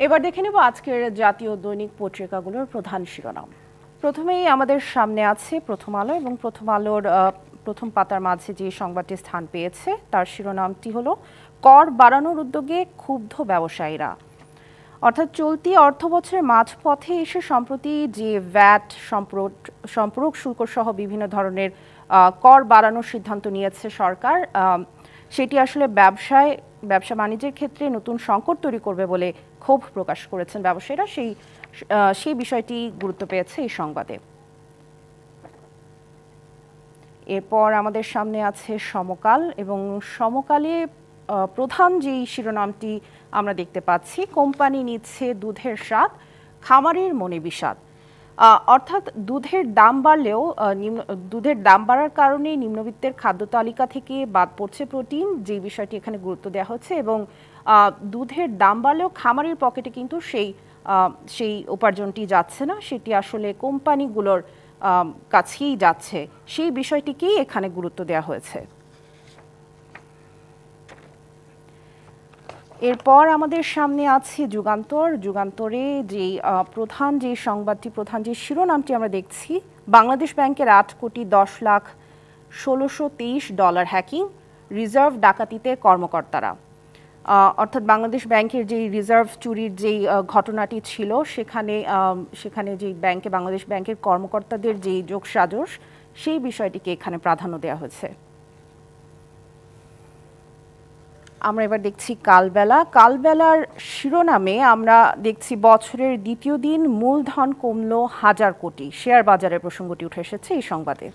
এবার দেখে নেব আজকের জাতীয় দৈনিক পত্রিকাগুলোর প্রধান শিরোনাম। প্রথমেই আমাদের সামনে আছে প্রথম আলো, এবং প্রথম আলোর প্রথম পাতার মাঝে যে সংবাদটি স্থান পেয়েছে তার শিরোনামটি হলো কর বাড়ানোর উদ্যোগে ক্ষুব্ধ ব্যবসায়ীরা। অর্থাৎ চলতি অর্থবছরের মাঝপথে এসে সম্প্রতি যে ভ্যাট, সম্পূরক শুল্ক সহ বিভিন্ন ধরনের কর বাড়ানোর সিদ্ধান্ত নিয়েছে সরকার, সেটি আসলে ব্যবসা বাণিজ্যের ক্ষেত্রে নতুন সংকট তৈরি করবে বলে ক্ষোভ প্রকাশ করেছেন ব্যবসায়ীরা। সেই বিষয়টি গুরুত্ব পেয়েছে এই সংবাদে। এরপর আমাদের সামনে আছে সমকাল, এবং সমকালে প্রধান যেই শিরোনামটি আমরা দেখতে পাচ্ছি, কোম্পানি নিচ্ছে দুধের স্বাদ, খামারের মনে বিষাদ। অর্থাৎ দুধের দাম বাড়লেও দুধের দাম বাড়ার কারণে নিম্নবিত্তের খাদ্য তালিকা থেকে বাদ পড়ছে প্রোটিন, যে বিষয়টি এখানে গুরুত্ব দেওয়া হচ্ছে। এবং দুধের দাম বাড়লেও খামারের পকেটে কিন্তু সেই উপার্জনটি যাচ্ছে না, সেটি আসলে কোম্পানিগুলোর কাছেই যাচ্ছে, সেই বিষয়টিকেই এখানে গুরুত্ব দেওয়া হয়েছে। এরপর আমাদের সামনে আছে যুগান্তরে যে প্রধান যে শিরোনামটি আমরা দেখছি, বাংলাদেশ ব্যাংকের 8,10,16,23 ডলার হ্যাকিং, রিজার্ভ ডাকাতিতে কর্মকর্তারা। অর্থাৎ বাংলাদেশ ব্যাংকের যেই রিজার্ভ চুরির যেই ঘটনাটি ছিল, সেখানে যেই বাংলাদেশ ব্যাংকের কর্মকর্তাদের যেই যোগসাজশ, সেই বিষয়টিকে এখানে প্রাধান্য দেওয়া হয়েছে। আমরা এবার দেখছি কালবেলার শিরোনামে আমরা দেখছি বছরের দ্বিতীয় দিন মূলধন কমল 1,000 কোটি, শেয়ার বাজারের প্রসঙ্গটি উঠে এসেছে এই সংবাদে।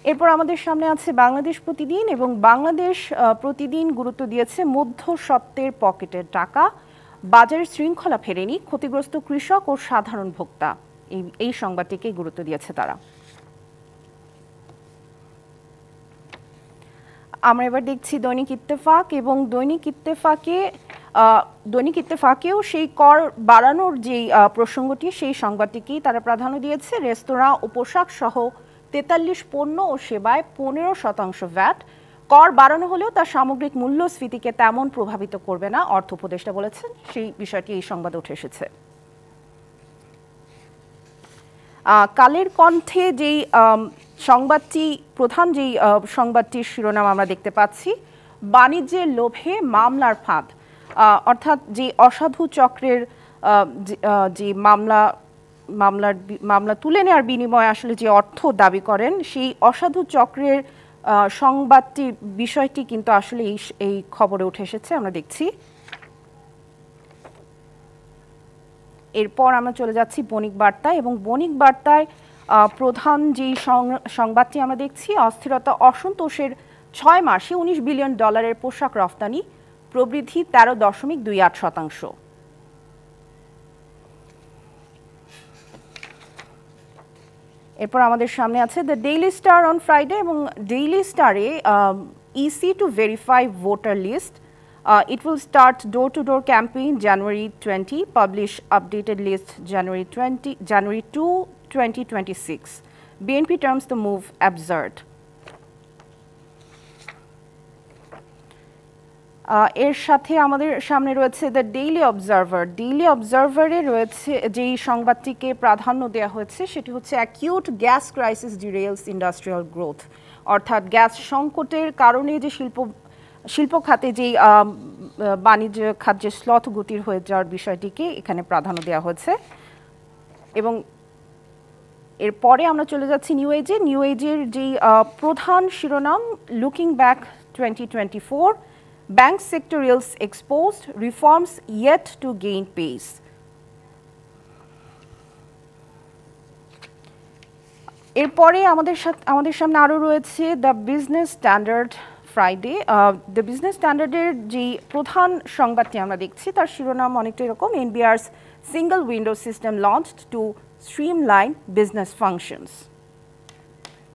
এরপর আমাদের সামনে আছে বাংলাদেশ প্রতিদিন, এবং বাংলাদেশ প্রতিদিন গুরুত্ব দিয়েছে মধ্যস্বত্বের পকেটের টাকা, বাজারের শৃঙ্খলা ফেরেনি, ক্ষতিগ্রস্ত কৃষক ও সাধারণ ভোক্তা, এই সংবাদটিকে গুরুত্ব দিয়েছে তারা। আমরা এবার দেখছি দৈনিক ইত্তেফাক, এবং দৈনিক ইত্তেফাকেও সেই কর বাড়ানোর যেই প্রসঙ্গটি, সেই সংবাদটিকেই তারা প্রাধান্য দিয়েছে। রেস্তোরাঁ ও পোশাক সহ 43 পণ্য ও সেবায় 15% ভ্যাট, কর বাড়ানো হলেও তার সামগ্রিক মূল্যস্ফীতিকে তেমন প্রভাবিত করবে না, অর্থ উপদেষ্টা বলেছেন, সেই বিষয়টি এই সংবাদে উঠে এসেছে। কালের কণ্ঠে যেই প্রধান যেই সংবাদটির শিরোনাম আমরা দেখতে পাচ্ছি, বাণিজ্যের লোভে মামলার ফাঁদ। অর্থাৎ যে অসাধু চক্রের যে মামলা তুলে নেওয়ার বিনিময়ে আসলে যে অর্থ দাবি করেন, সেই অসাধু চক্রের বিষয়টি কিন্তু আসলে এই খবরে উঠে এসেছে, আমরা দেখছি। এরপর আমরা চলে যাচ্ছি বণিক বার্তায়, এবং বণিক বার্তায় প্রধান যেই সংবাদটি আমরা দেখছি, অস্থিরতা অসন্তোষের 6 মাসে 19 বিলিয়ন ডলারের পোশাক রফতানি, প্রবৃদ্ধি 13.28%। এরপর আমাদের সামনে আছে the Daily Star on Friday, এবং ডেইলি স্টারে EC to verify voter list, it will start door-to-door campaign January 20, publish updated list January 2, 2026. BNP terms the move absurd. এর সাথে আমাদের সামনে রয়েছে দ্য ডেইলি অবজারভারে রয়েছে যেই সংবাদটিকে প্রাধান্য দেওয়া হয়েছে, সেটি হচ্ছে acute gas crisis derails industrial growth. অর্থাৎ গ্যাস সংকটের কারণে যে শিল্প খাতে যেই বাণিজ্য খাত যে স্লথ গতির হয়ে যাওয়ার বিষয়টিকে এখানে প্রাধান্য দেওয়া হয়েছে। এবং এরপরে আমরা চলে যাচ্ছি নিউ এজের যেই প্রধান শিরোনাম, looking back 2024, bank sector ills exposed, reforms yet to gain pace. এরপরে আমাদের সামনে আরও রয়েছে the Business Standard Friday. The Business স্ট্যান্ডার্ডের যে প্রধান সংবাদটি আমরা দেখছি, তার শিরোনাম অনেকটা এরকম, NBR's single window system launched to streamline business functions.